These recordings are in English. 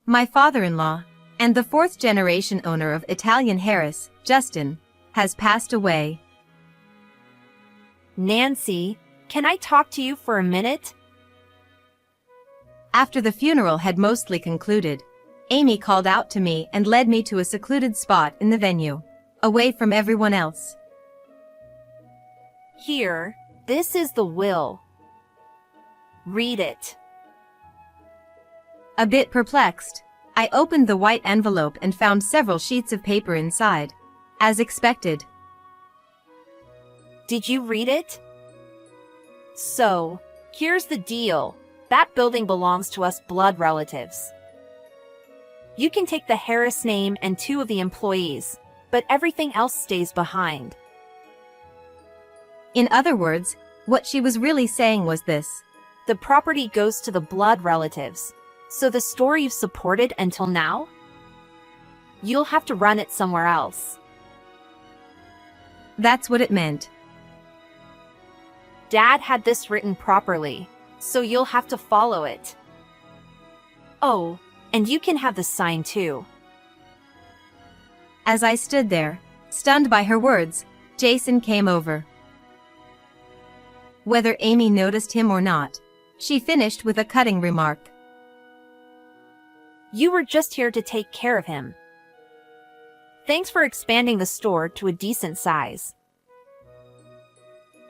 My father-in-law, and the fourth-generation owner of Italian Harris, Justin, has passed away. Nancy, can I talk to you for a minute? After the funeral had mostly concluded, Amy called out to me and led me to a secluded spot in the venue, away from everyone else. Here, this is the will. Read it. A bit perplexed, I opened the white envelope and found several sheets of paper inside, as expected. Did you read it? So, here's the deal. That building belongs to us blood relatives. You can take the Harris name and 2 of the employees, but everything else stays behind. In other words, what she was really saying was this. The property goes to the blood relatives. So the store you've supported until now? You'll have to run it somewhere else. That's what it meant. Dad had this written properly, so you'll have to follow it. Oh, and you can have the sign too. As I stood there, stunned by her words, Jason came over. Whether Amy noticed him or not, she finished with a cutting remark. You were just here to take care of him. Thanks for expanding the store to a decent size.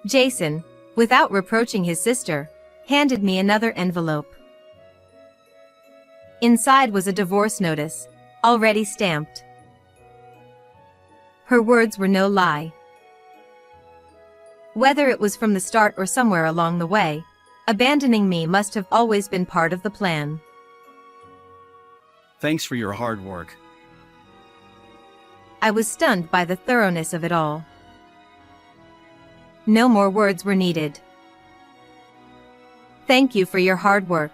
Jason, without reproaching his sister, handed me another envelope. Inside was a divorce notice, already stamped. Her words were no lie. Whether it was from the start or somewhere along the way, abandoning me must have always been part of the plan. Thanks for your hard work. I was stunned by the thoroughness of it all. No more words were needed. Thank you for your hard work.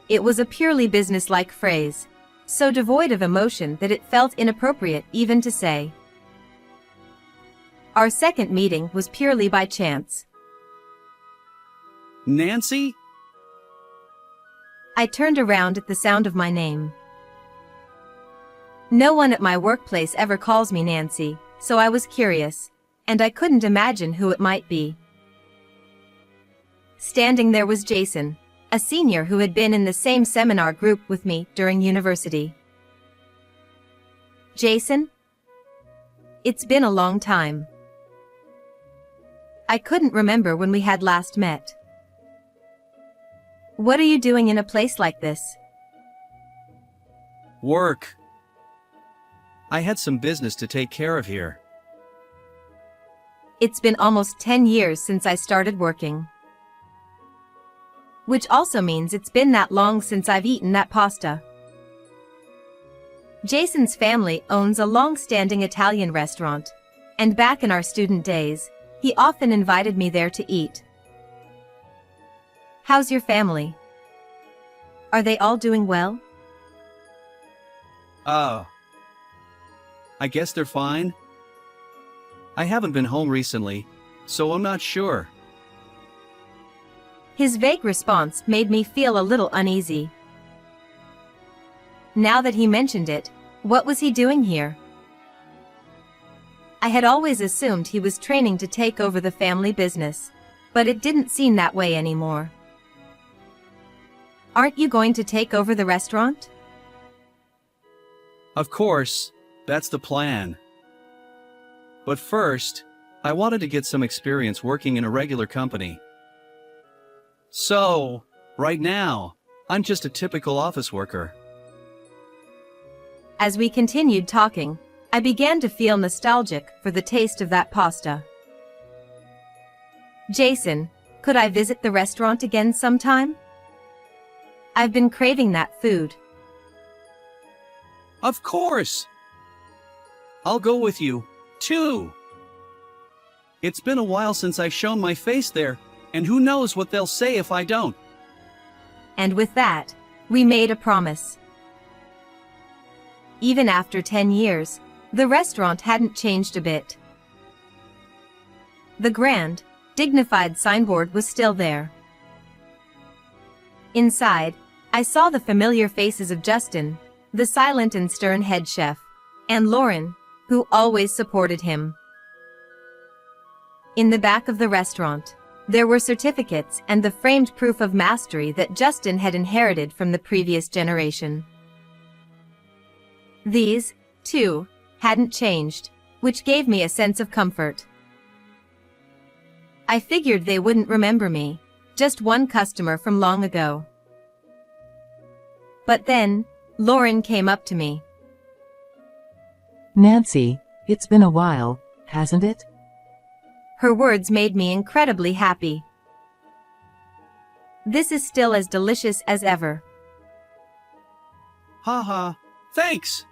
It was a purely business-like phrase, so devoid of emotion that it felt inappropriate even to say. Our second meeting was purely by chance. Nancy? I turned around at the sound of my name. No one at my workplace ever calls me Nancy, so I was curious, and I couldn't imagine who it might be. Standing there was Jason, a senior who had been in the same seminar group with me during university. Jason? It's been a long time. I couldn't remember when we had last met. What are you doing in a place like this? Work. I had some business to take care of here. It's been almost 10 years since I started working. Which also means it's been that long since I've eaten that pasta. Jason's family owns a long-standing Italian restaurant, and back in our student days, he often invited me there to eat. How's your family? Are they all doing well? I guess they're fine. I haven't been home recently, so I'm not sure. His vague response made me feel a little uneasy. Now that he mentioned it, what was he doing here? I had always assumed he was training to take over the family business, but it didn't seem that way anymore. Aren't you going to take over the restaurant? Of course, that's the plan. But first, I wanted to get some experience working in a regular company. So, right now, I'm just a typical office worker. As we continued talking, I began to feel nostalgic for the taste of that pasta. Jason, could I visit the restaurant again sometime? I've been craving that food. Of course! I'll go with you, too! It's been a while since I've shown my face there, and who knows what they'll say if I don't. And with that, we made a promise. Even after 10 years, the restaurant hadn't changed a bit. The grand, dignified signboard was still there. Inside, I saw the familiar faces of Justin, the silent and stern head chef, and Lauren, who always supported him. In the back of the restaurant, there were certificates and the framed proof of mastery that Justin had inherited from the previous generation. These, too, hadn't changed, which gave me a sense of comfort. I figured they wouldn't remember me, just one customer from long ago. But then, Lauren came up to me. Nancy, it's been a while, hasn't it? Her words made me incredibly happy. This is still as delicious as ever. Haha, thanks!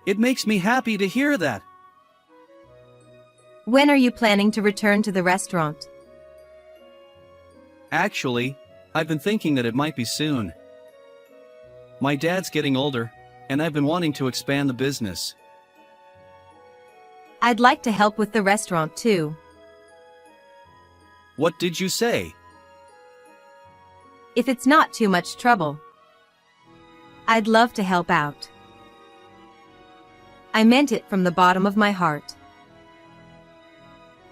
It makes me happy to hear that. When are you planning to return to the restaurant? Actually, I've been thinking that it might be soon. My dad's getting older, and I've been wanting to expand the business. I'd like to help with the restaurant too. What did you say? If it's not too much trouble, I'd love to help out. I meant it from the bottom of my heart.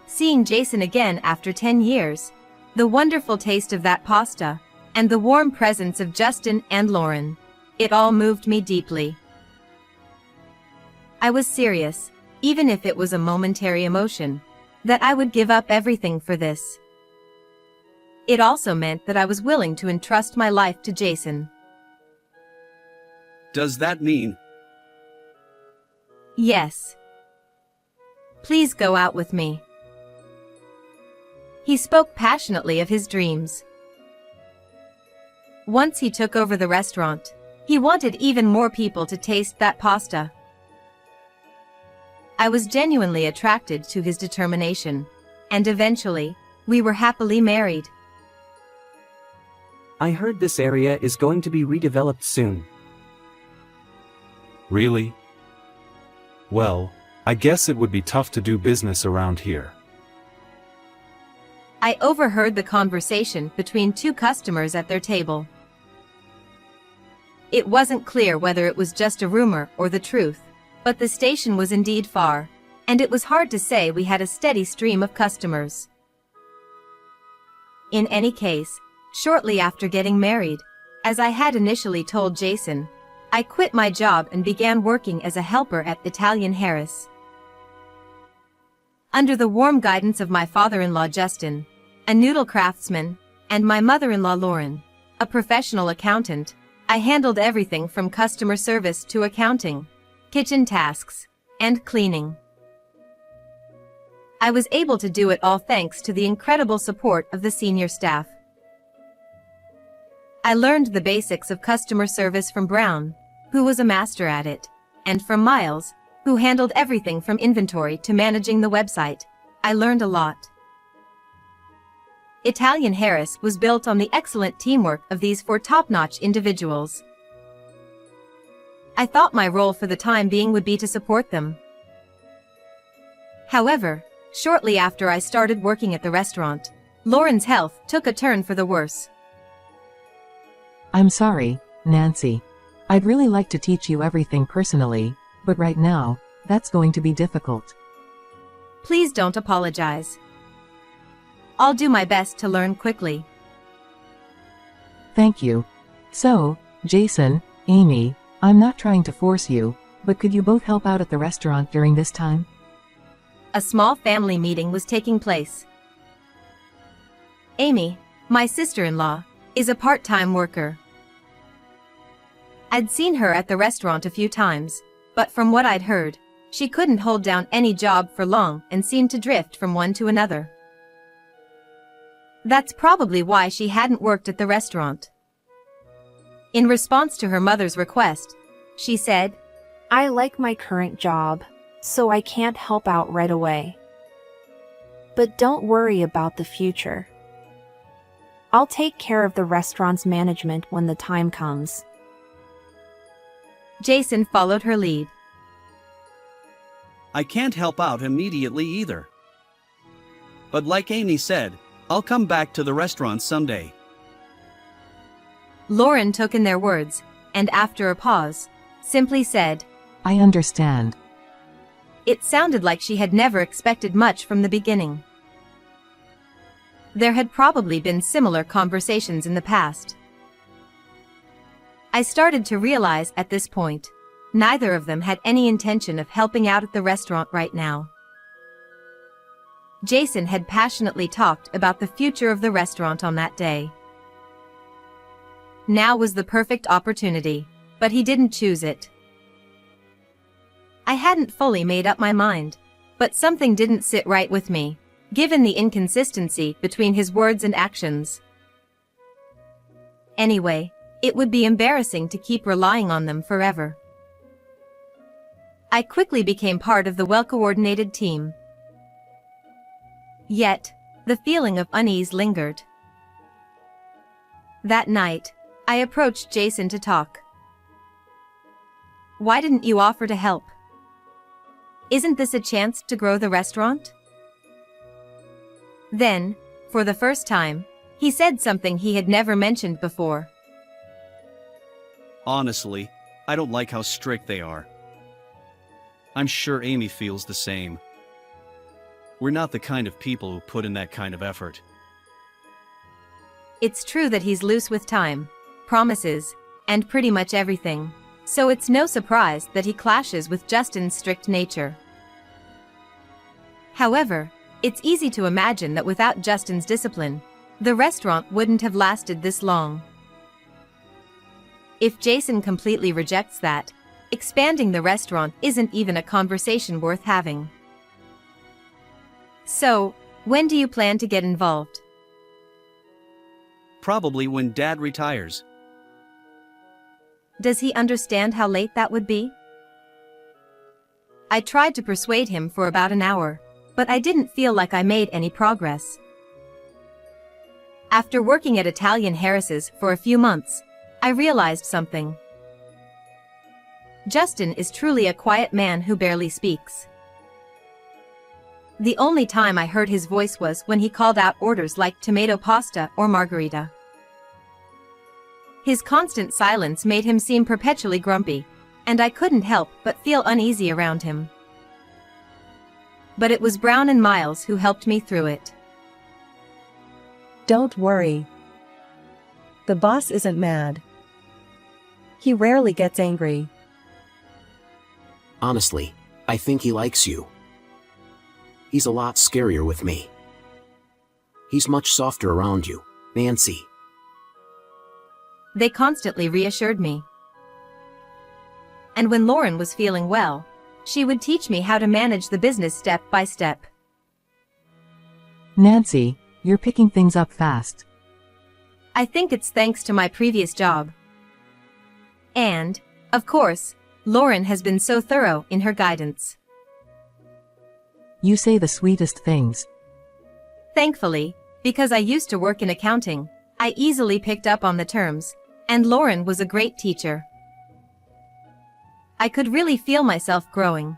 Seeing Jason again after 10 years, the wonderful taste of that pasta, and the warm presence of Justin and Lauren, it all moved me deeply. I was serious, even if it was a momentary emotion, that I would give up everything for this. It also meant that I was willing to entrust my life to Jason. Does that mean? Yes. Please go out with me. He spoke passionately of his dreams. Once he took over the restaurant, he wanted even more people to taste that pasta. I was genuinely attracted to his determination, and eventually, we were happily married. I heard this area is going to be redeveloped soon. Really? Well, I guess it would be tough to do business around here. I overheard the conversation between two customers at their table. It wasn't clear whether it was just a rumor or the truth, but the station was indeed far, and it was hard to say we had a steady stream of customers. In any case, shortly after getting married, as I had initially told Jason, I quit my job and began working as a helper at Italian Harris. Under the warm guidance of my father-in-law Justin, a noodle craftsman, and my mother-in-law Lauren, a professional accountant, I handled everything from customer service to accounting, kitchen tasks, and cleaning. I was able to do it all thanks to the incredible support of the senior staff. I learned the basics of customer service from Brown, who was a master at it, and from Miles, who handled everything from inventory to managing the website. I learned a lot. Italian Harris was built on the excellent teamwork of these four top-notch individuals. I thought my role for the time being would be to support them. However, shortly after I started working at the restaurant, Lauren's health took a turn for the worse. I'm sorry, Nancy. I'd really like to teach you everything personally, but right now, that's going to be difficult. Please don't apologize. I'll do my best to learn quickly. Thank you. So, Jason, Amy, I'm not trying to force you, but could you both help out at the restaurant during this time? A small family meeting was taking place. Amy, my sister-in-law, is a part-time worker. I'd seen her at the restaurant a few times, but from what I'd heard, she couldn't hold down any job for long and seemed to drift from one to another. That's probably why she hadn't worked at the restaurant. In response to her mother's request, she said, I like my current job, so I can't help out right away. But don't worry about the future. I'll take care of the restaurant's management when the time comes. Jason followed her lead. I can't help out immediately either. But like Amy said, I'll come back to the restaurant someday. Lauren took in their words, and after a pause, simply said, I understand. It sounded like she had never expected much from the beginning. There had probably been similar conversations in the past. I started to realize at this point, neither of them had any intention of helping out at the restaurant right now. Jason had passionately talked about the future of the restaurant on that day. Now was the perfect opportunity, but he didn't choose it. I hadn't fully made up my mind, but something didn't sit right with me, given the inconsistency between his words and actions. Anyway, it would be embarrassing to keep relying on them forever. I quickly became part of the well-coordinated team. Yet, the feeling of unease lingered. That night, I approached Jason to talk. Why didn't you offer to help? Isn't this a chance to grow the restaurant? Then, for the first time, he said something he had never mentioned before. Honestly, I don't like how strict they are. I'm sure Amy feels the same. We're not the kind of people who put in that kind of effort. It's true that he's loose with time, promises, and pretty much everything, so it's no surprise that he clashes with Justin's strict nature. However, it's easy to imagine that without Justin's discipline, the restaurant wouldn't have lasted this long. If Jason completely rejects that, expanding the restaurant isn't even a conversation worth having. So, when do you plan to get involved? Probably when Dad retires. Does he understand how late that would be? I tried to persuade him for about an hour, but I didn't feel like I made any progress. After working at Italian Harris's for a few months, I realized something. Justin is truly a quiet man who barely speaks. The only time I heard his voice was when he called out orders like tomato pasta or margherita. His constant silence made him seem perpetually grumpy, and I couldn't help but feel uneasy around him. But it was Brown and Miles who helped me through it. Don't worry. The boss isn't mad. He rarely gets angry. Honestly, I think he likes you. He's a lot scarier with me. He's much softer around you, Nancy. They constantly reassured me. And when Lauren was feeling well, she would teach me how to manage the business step by step. Nancy, you're picking things up fast. I think it's thanks to my previous job. And, of course, Lauren has been so thorough in her guidance. You say the sweetest things. Thankfully, because I used to work in accounting, I easily picked up on the terms, and Lauren was a great teacher. I could really feel myself growing.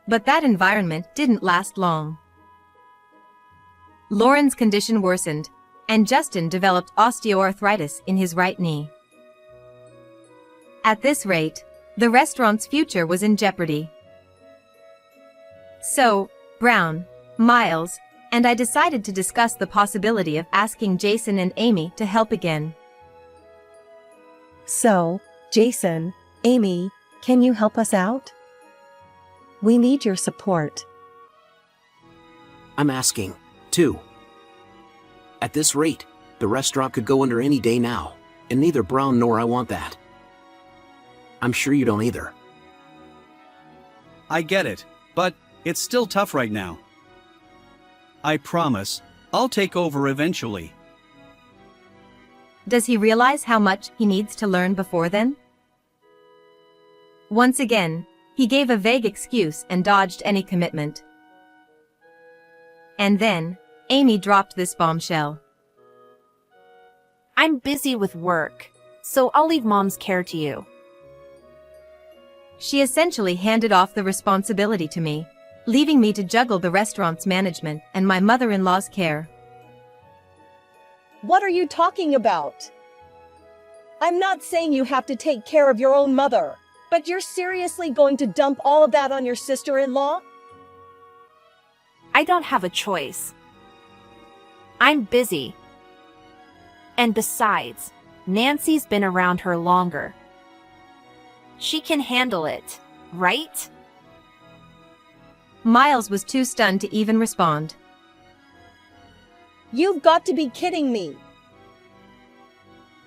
But that environment didn't last long. Lauren's condition worsened, and Justin developed osteoarthritis in his right knee. At this rate, the restaurant's future was in jeopardy. So, Brown, Miles, and I decided to discuss the possibility of asking Jason and Amy to help again. So, Jason, Amy, can you help us out? We need your support. I'm asking, too. At this rate, the restaurant could go under any day now, and neither Brown nor I want that. I'm sure you don't either. I get it, but it's still tough right now. I promise, I'll take over eventually. Does he realize how much he needs to learn before then? Once again, he gave a vague excuse and dodged any commitment. And then, Amy dropped this bombshell. I'm busy with work, so I'll leave Mom's care to you. She essentially handed off the responsibility to me, leaving me to juggle the restaurant's management and my mother-in-law's care. What are you talking about? I'm not saying you have to take care of your own mother, but you're seriously going to dump all of that on your sister-in-law? I don't have a choice. I'm busy. And besides, Nancy's been around her longer. She can handle it, right? Miles was too stunned to even respond. You've got to be kidding me.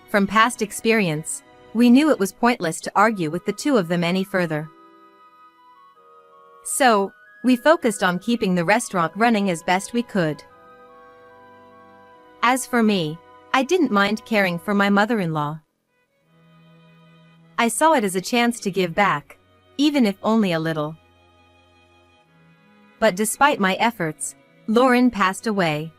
From past experience, we knew it was pointless to argue with the two of them any further. So, we focused on keeping the restaurant running as best we could. As for me, I didn't mind caring for my mother-in-law. I saw it as a chance to give back, even if only a little. But despite my efforts, Lauren passed away.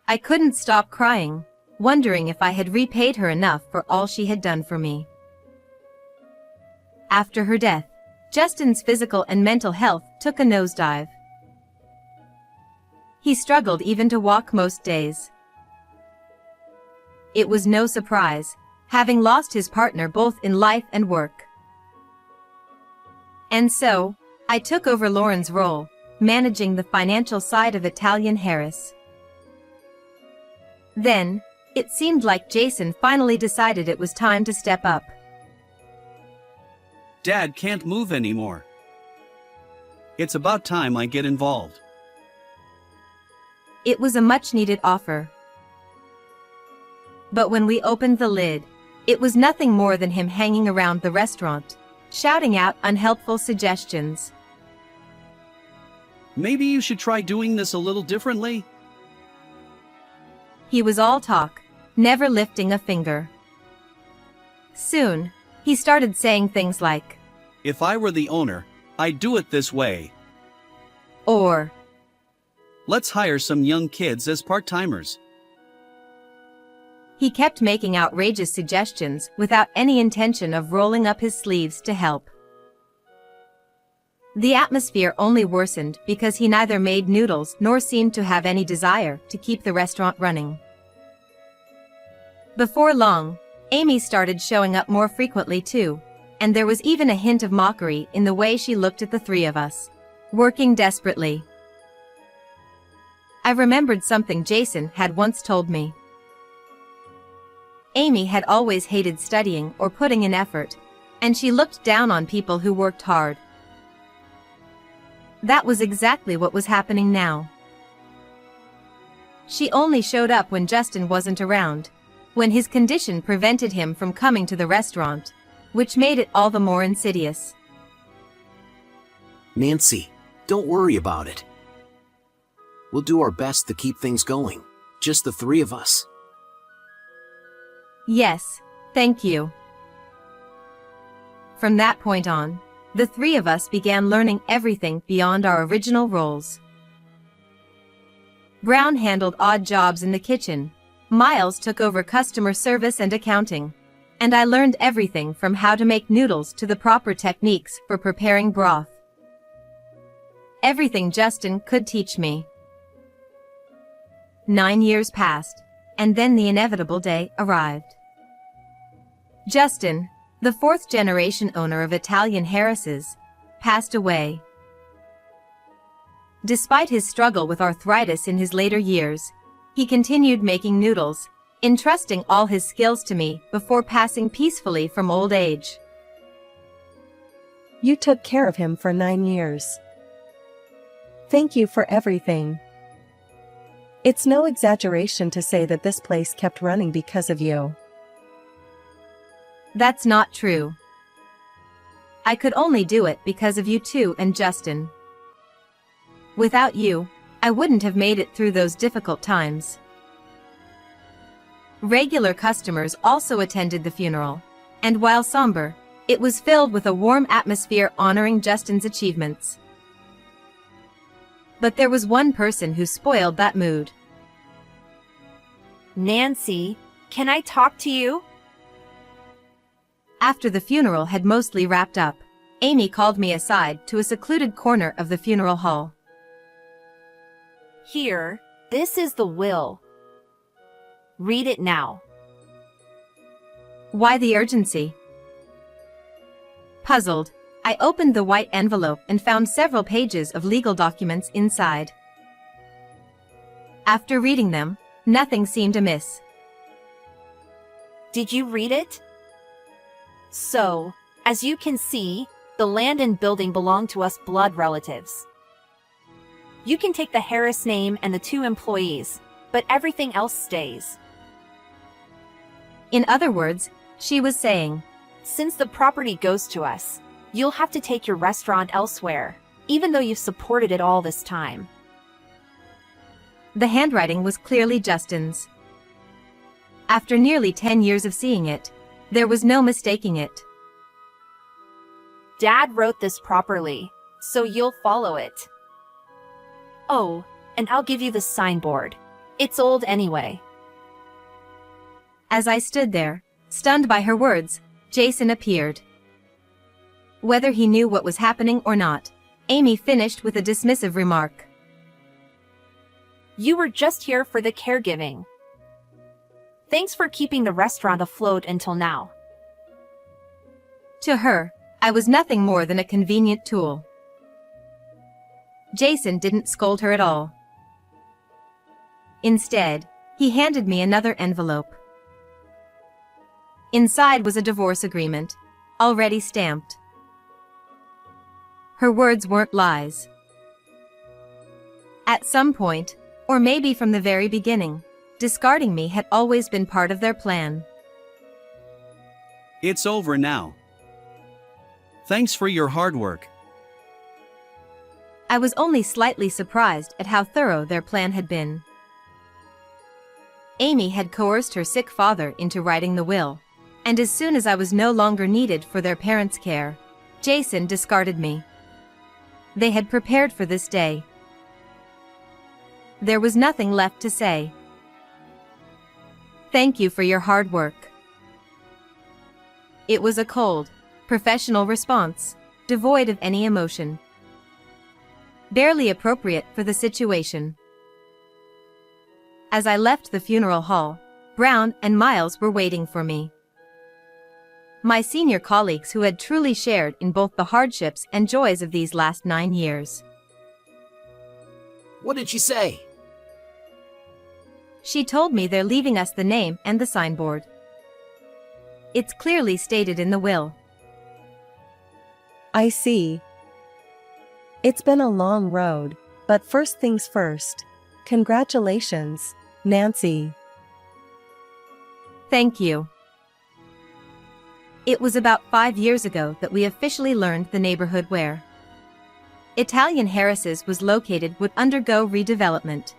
I couldn't stop crying, wondering if I had repaid her enough for all she had done for me. After her death, Justin's physical and mental health took a nosedive. He struggled even to walk most days. It was no surprise, having lost his partner both in life and work. And so, I took over Lauren's role, managing the financial side of Italian Harris. Then, it seemed like Jason finally decided it was time to step up. Dad can't move anymore. It's about time I get involved. It was a much-needed offer. But when we opened the lid, it was nothing more than him hanging around the restaurant, shouting out unhelpful suggestions. Maybe you should try doing this a little differently? He was all talk, never lifting a finger. Soon, he started saying things like, If I were the owner, I'd do it this way. or, Let's hire some young kids as part-timers. he kept making outrageous suggestions without any intention of rolling up his sleeves to help. The atmosphere only worsened because he neither made noodles nor seemed to have any desire to keep the restaurant running. Before long, Amy started showing up more frequently too, and there was even a hint of mockery in the way she looked at the three of us, working desperately. I remembered something Jason had once told me. Amy had always hated studying or putting in effort, and she looked down on people who worked hard. That was exactly what was happening now. She only showed up when Justin wasn't around, when his condition prevented him from coming to the restaurant, which made it all the more insidious. Nancy, don't worry about it. We'll do our best to keep things going. Just the three of us. Yes, thank you. From that point on, the three of us began learning everything beyond our original roles. Brown handled odd jobs in the kitchen, Miles took over customer service and accounting, and I learned everything from how to make noodles to the proper techniques for preparing broth. Everything Justin could teach me. 9 years passed, and then the inevitable day arrived. Justin, the fourth-generation owner of Italian Harris's, passed away. Despite his struggle with arthritis in his later years, he continued making noodles, entrusting all his skills to me before passing peacefully from old age. You took care of him for 9 years. Thank you for everything. It's no exaggeration to say that this place kept running because of you. That's not true. I could only do it because of you two and Justin. Without you, I wouldn't have made it through those difficult times. Regular customers also attended the funeral, and while somber, it was filled with a warm atmosphere honoring Justin's achievements. But there was one person who spoiled that mood. Nancy, can I talk to you? After the funeral had mostly wrapped up, Amy called me aside to a secluded corner of the funeral hall. Here, this is the will. Read it now. Why the urgency? Puzzled, I opened the white envelope and found several pages of legal documents inside. After reading them, nothing seemed amiss. Did you read it? So, as you can see, the land and building belong to us blood relatives. You can take the Harris name and the 2 employees, but everything else stays. In other words, she was saying, Since the property goes to us, you'll have to take your restaurant elsewhere, even though you've supported it all this time. The handwriting was clearly Justin's. After nearly 10 years of seeing it, there was no mistaking it. Dad wrote this properly, so you'll follow it. Oh, and I'll give you the signboard. It's old anyway. As I stood there, stunned by her words, Jason appeared. Whether he knew what was happening or not, Amy finished with a dismissive remark. You were just here for the caregiving. Thanks for keeping the restaurant afloat until now. To her, I was nothing more than a convenient tool. Jason didn't scold her at all. Instead, he handed me another envelope. Inside was a divorce agreement, already stamped. Her words weren't lies. At some point, or maybe from the very beginning, discarding me had always been part of their plan. It's over now. Thanks for your hard work. I was only slightly surprised at how thorough their plan had been. Amy had coerced her sick father into writing the will, and as soon as I was no longer needed for their parents' care, Jason discarded me. They had prepared for this day. There was nothing left to say. Thank you for your hard work. It was a cold, professional response, devoid of any emotion. Barely appropriate for the situation. As I left the funeral hall, Brown and Miles were waiting for me. My senior colleagues who had truly shared in both the hardships and joys of these last 9 years. What did she say? She told me they're leaving us the name and the signboard. It's clearly stated in the will. I see. It's been a long road, but first things first. Congratulations, Nancy. Thank you. It was about 5 years ago that we officially learned the neighborhood where Italian Harris's was located would undergo redevelopment.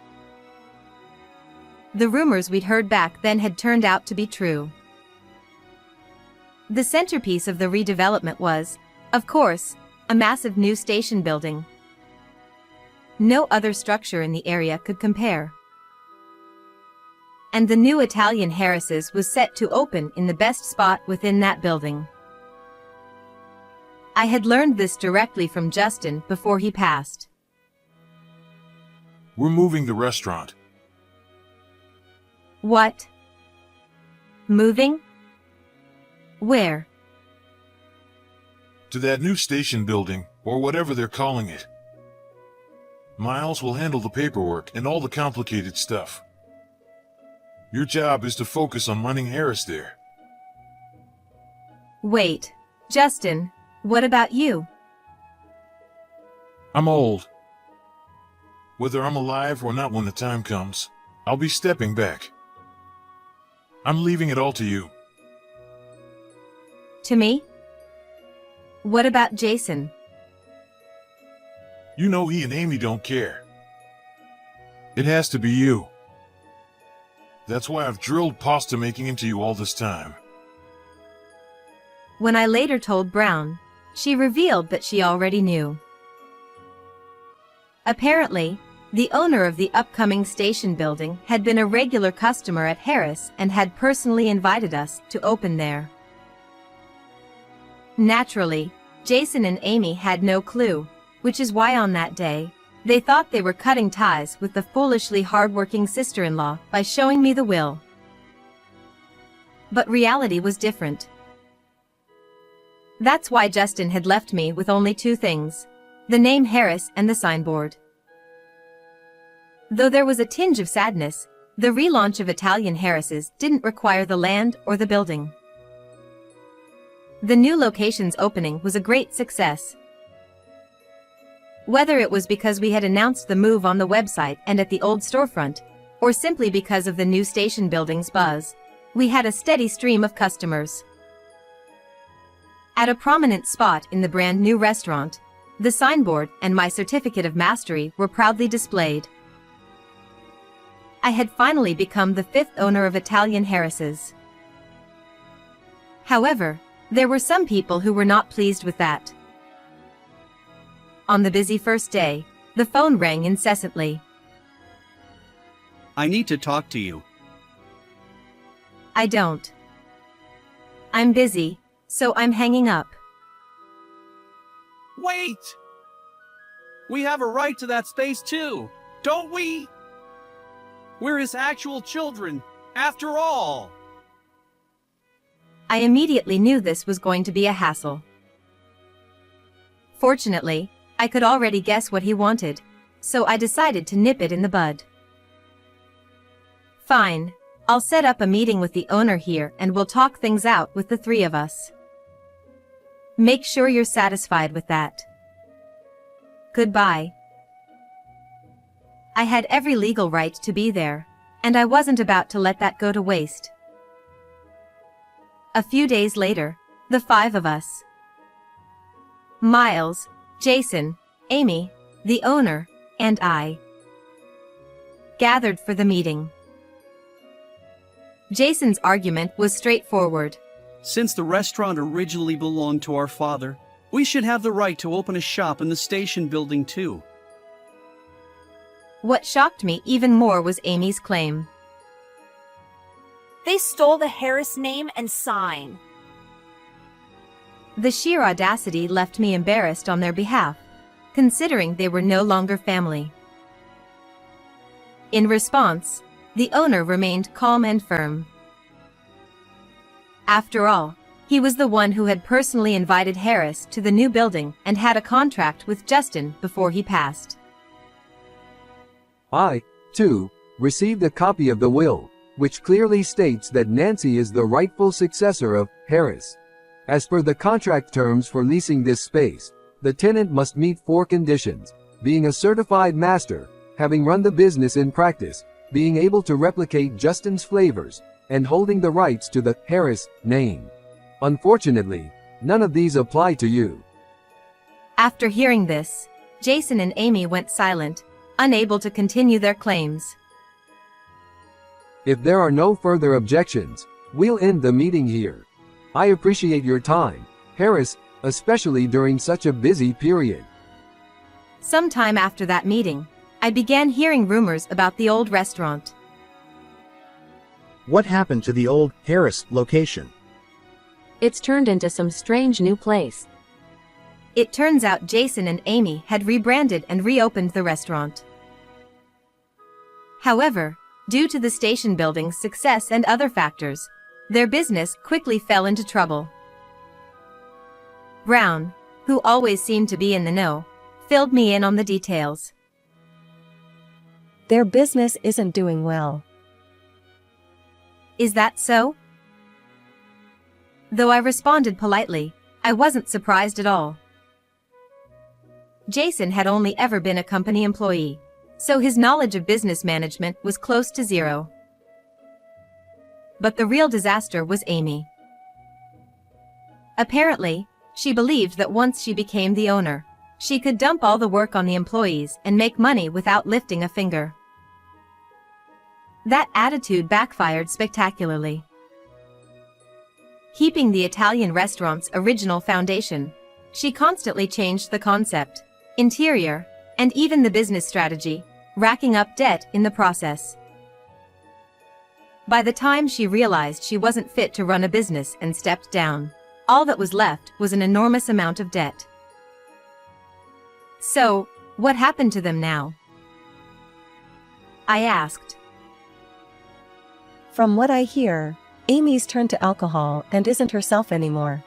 The rumors we'd heard back then had turned out to be true. The centerpiece of the redevelopment was, of course, a massive new station building. No other structure in the area could compare. And the new Italian Harris's was set to open in the best spot within that building. I had learned this directly from Justin before he passed. We're moving the restaurant. What? Moving? Where? To that new station building, or whatever they're calling it. Miles will handle the paperwork and all the complicated stuff. Your job is to focus on running Harris there. Wait, Justin, what about you? I'm old. Whether I'm alive or not when the time comes, I'll be stepping back. I'm leaving it all to you. To me? What about Jason? You know he and Amy don't care. It has to be you. That's why I've drilled pasta making into you all this time. When I later told Brown, she revealed that she already knew. Apparently, the owner of the upcoming station building had been a regular customer at Harris and had personally invited us to open there. Naturally, Jason and Amy had no clue, which is why on that day, they thought they were cutting ties with the foolishly hardworking sister-in-law by showing me the will. But reality was different. That's why Justin had left me with only two things: the name Harris and the signboard. Though there was a tinge of sadness, the relaunch of Italian Harris's didn't require the land or the building. The new location's opening was a great success. Whether it was because we had announced the move on the website and at the old storefront, or simply because of the new station building's buzz, we had a steady stream of customers. At a prominent spot in the brand new restaurant, the signboard and my certificate of mastery were proudly displayed. I had finally become the 5th owner of Italian Harris's. However, there were some people who were not pleased with that. On the busy first day, the phone rang incessantly. I need to talk to you. I don't. I'm busy, so I'm hanging up. Wait! We have a right to that space too, don't we? We're his actual children, after all. I immediately knew this was going to be a hassle. Fortunately, I could already guess what he wanted, so I decided to nip it in the bud. Fine, I'll set up a meeting with the owner here and we'll talk things out with the three of us. Make sure you're satisfied with that. Goodbye. I had every legal right to be there, and I wasn't about to let that go to waste. A few days later, the 5 of us, Miles, Jason, Amy, the owner, and I, gathered for the meeting. Jason's argument was straightforward. Since the restaurant originally belonged to our father, we should have the right to open a shop in the station building too. What shocked me even more was Amy's claim. They stole the Harris name and sign. The sheer audacity left me embarrassed on their behalf, considering they were no longer family. In response, the owner remained calm and firm. After all, he was the one who had personally invited Harris to the new building and had a contract with Justin before he passed. I, too, received a copy of the will, which clearly states that Nancy is the rightful successor of Harris. As per the contract terms for leasing this space, the tenant must meet 4 conditions: being a certified master, having run the business in practice, being able to replicate Justin's flavors, and holding the rights to the Harris name. Unfortunately, none of these apply to you. After hearing this, Jason and Amy went silent, unable to continue their claims. If there are no further objections, we'll end the meeting here. I appreciate your time, Harris, especially during such a busy period. Sometime after that meeting, I began hearing rumors about the old restaurant. What happened to the old Harris location? It's turned into some strange new place. It turns out Jason and Amy had rebranded and reopened the restaurant. However, due to the station building's success and other factors, their business quickly fell into trouble. Brown, who always seemed to be in the know, filled me in on the details. Their business isn't doing well. Is that so? Though I responded politely, I wasn't surprised at all. Jason had only ever been a company employee, so his knowledge of business management was close to zero. But the real disaster was Amy. Apparently, she believed that once she became the owner, she could dump all the work on the employees and make money without lifting a finger. That attitude backfired spectacularly. Keeping the Italian restaurant's original foundation, she constantly changed the concept, interior, and even the business strategy, racking up debt in the process. By the time she realized she wasn't fit to run a business and stepped down, all that was left was an enormous amount of debt. So, what happened to them now? I asked. From what I hear, Amy's turned to alcohol and isn't herself anymore.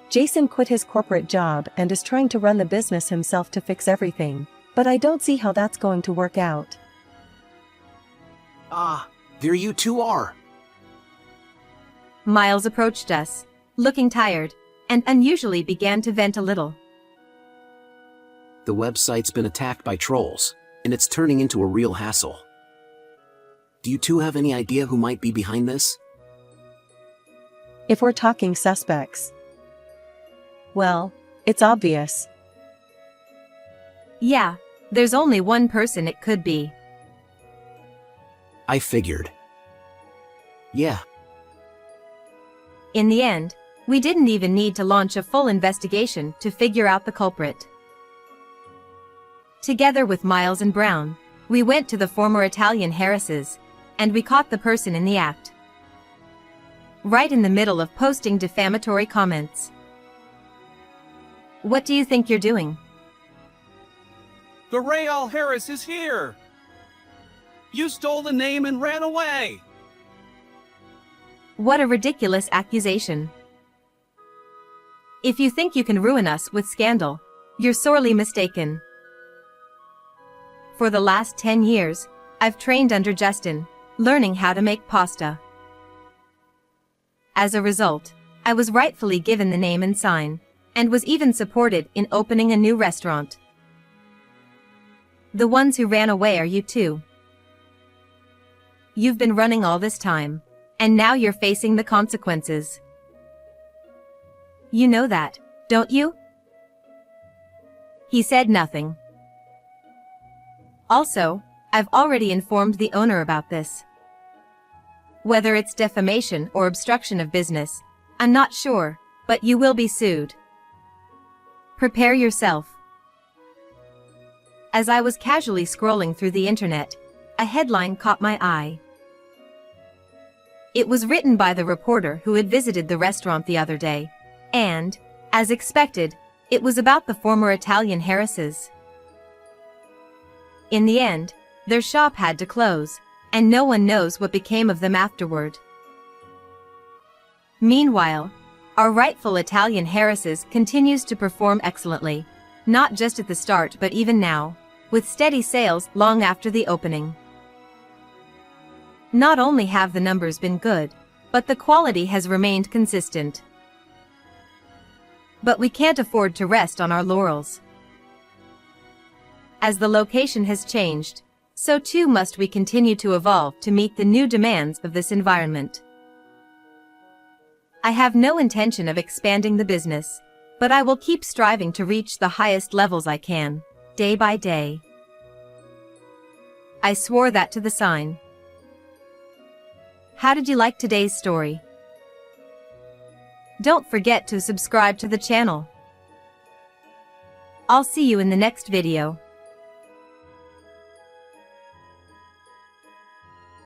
Jason quit his corporate job and is trying to run the business himself to fix everything, but I don't see how that's going to work out. Ah, there you two are. Miles approached us, looking tired, and unusually began to vent a little. The website's been attacked by trolls, and it's turning into a real hassle. Do you two have any idea who might be behind this? If we're talking suspects, well, it's obvious. Yeah, there's only one person it could be. I figured. Yeah. In the end, we didn't even need to launch a full investigation to figure out the culprit. Together with Miles and Brown, we went to the former Italian Harris's, and we caught the person in the act. Right in the middle of posting defamatory comments. What do you think you're doing? The Real Harris is here! You stole the name and ran away! What a ridiculous accusation. If you think you can ruin us with scandal, you're sorely mistaken. For the last 10 years, I've trained under Justin, learning how to make pasta. As a result, I was rightfully given the name and sign, and was even supported in opening a new restaurant. The ones who ran away are you two. You've been running all this time, and now you're facing the consequences. You know that, don't you? He said nothing. Also, I've already informed the owner about this. Whether it's defamation or obstruction of business, I'm not sure, but you will be sued. Prepare yourself. As I was casually scrolling through the internet, a headline caught my eye. It was written by the reporter who had visited the restaurant the other day, and, as expected, it was about the former Italian Harris's. In the end, their shop had to close, and no one knows what became of them afterward. Meanwhile, our rightful Italian Harris's continues to perform excellently, not just at the start but even now, with steady sales long after the opening. Not only have the numbers been good, but the quality has remained consistent. But we can't afford to rest on our laurels. As the location has changed, so too must we continue to evolve to meet the new demands of this environment. I have no intention of expanding the business, but I will keep striving to reach the highest levels I can, day by day. I swore that to the sign. How did you like today's story? Don't forget to subscribe to the channel. I'll see you in the next video.